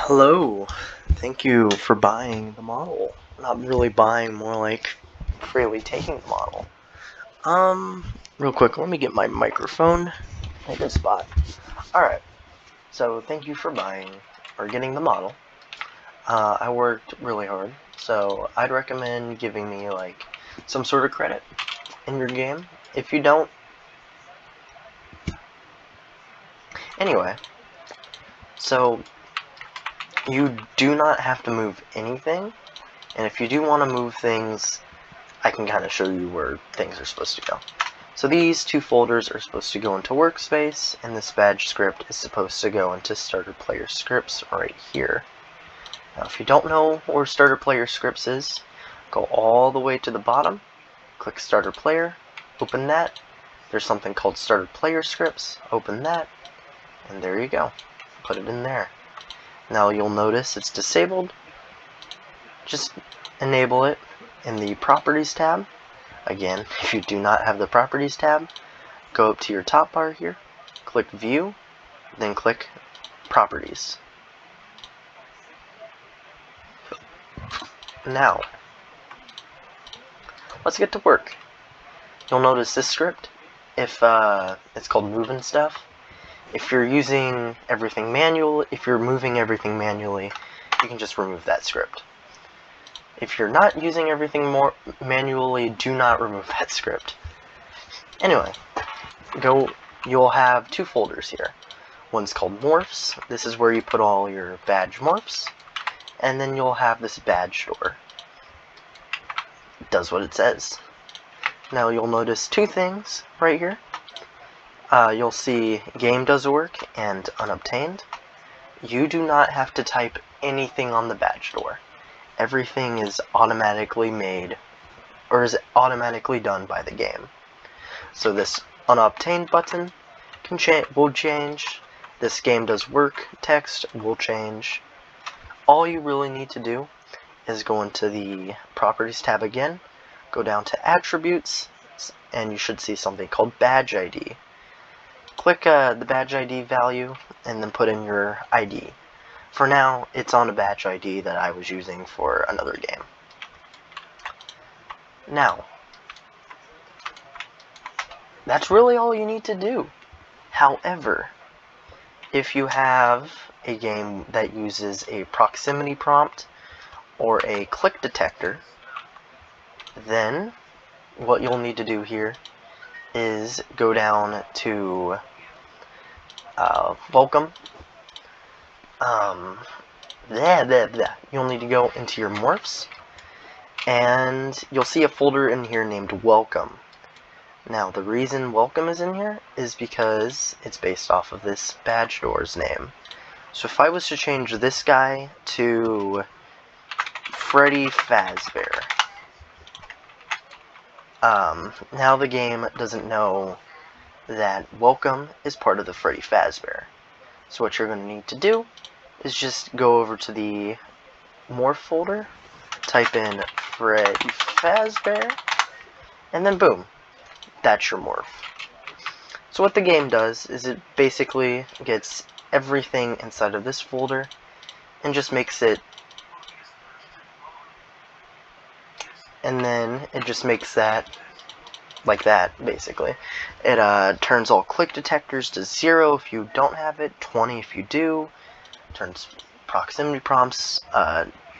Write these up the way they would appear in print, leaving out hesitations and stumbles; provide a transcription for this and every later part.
Hello, thank you for buying the model. Not really buying, more like freely taking the model. Real quick, let me get my microphone. A good spot. Alright, so thank you for buying, or getting the model. I worked really hard, so I'd recommend giving me, like, some sort of credit in your game. If you don't... Anyway, so you do not have to move anything, and if you do want to move things, I can kind of show you where things are supposed to go. So these two folders are supposed to go into workspace, and this badge script is supposed to go into starter player scripts right here. Now if you don't know where starter player scripts is, go all the way to the bottom, click starter player, open that. There's something called starter player scripts, open that, and there you go. Put it in there. Now you'll notice it's disabled. Just enable it in the Properties tab. Again, if you do not have the Properties tab, go up to your top bar here, click View, then click Properties. Now, let's get to work. You'll notice this script, if it's called Move and Stuff. If you're using everything manual, if you're moving everything manually, you can just remove that script. If you're not using everything more manually, do not remove that script. Anyway, you'll have two folders here. One's called Morphs. This is where you put all your badge morphs. And then you'll have this badge store. It does what it says. Now you'll notice two things right here. You'll see Game Does Work and Unobtained. You do not have to type anything on the badge door. Everything is automatically made, or is automatically done by the game. So this Unobtained button will change. This Game Does Work text will change. All you really need to do is go into the Properties tab again, go down to Attributes, and you should see something called Badge ID. Click the badge ID value, and then put in your ID. For now, it's on a badge ID that I was using for another game. Now, that's really all you need to do. However, if you have a game that uses a proximity prompt or a click detector, then what you'll need to do here is go down to Welcome. You'll need to go into your morphs, and you'll see a folder in here named Welcome. Now, the reason Welcome is in here is because it's based off of this badge door's name. So if I was to change this guy to Freddy Fazbear, now the game doesn't know that Welcome is part of the Freddy Fazbear. So what you're going to need to do is just go over to the Morph folder, type in Freddy Fazbear, and then boom, that's your morph. So what the game does is it basically gets everything inside of this folder and just makes it, and then it just makes that like that, basically. It turns all click detectors to 0 if you don't have it, 20 if you do, turns proximity prompts,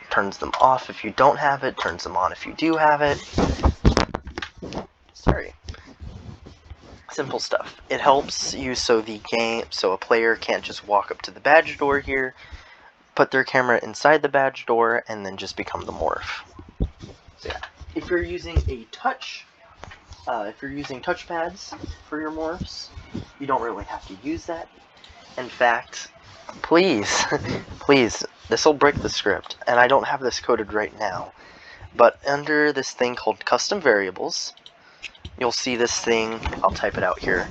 turns them off if you don't have it, turns them on if you do have it. Sorry. Simple stuff. It helps you so a player can't just walk up to the badge door here, put their camera inside the badge door, and then just become the morph. So yeah, if you're using touchpads for your morphs, you don't really have to use that. In fact, please, this will break the script, and I don't have this coded right now, but under this thing called Custom Variables, you'll see this thing, I'll type it out here,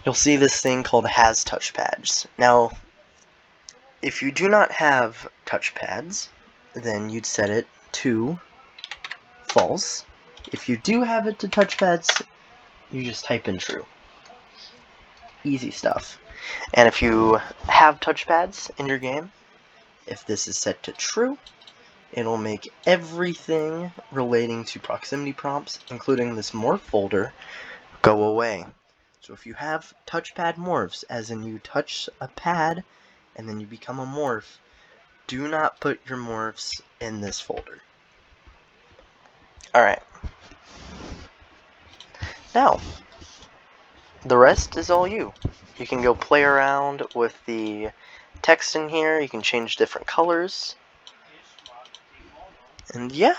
you'll see this thing called has touchpads. Now, if you do not have touchpads, then you'd set it to false. If you do have it to touchpads, you just type in true. Easy stuff. And if you have touchpads in your game, if this is set to true, it'll make everything relating to proximity prompts, including this morph folder, go away. So if you have touchpad morphs, as in you touch a pad and then you become a morph, do not put your morphs in this folder. Alright. Now, the rest is all you. You can go play around with the text in here, you can change different colors, and yeah.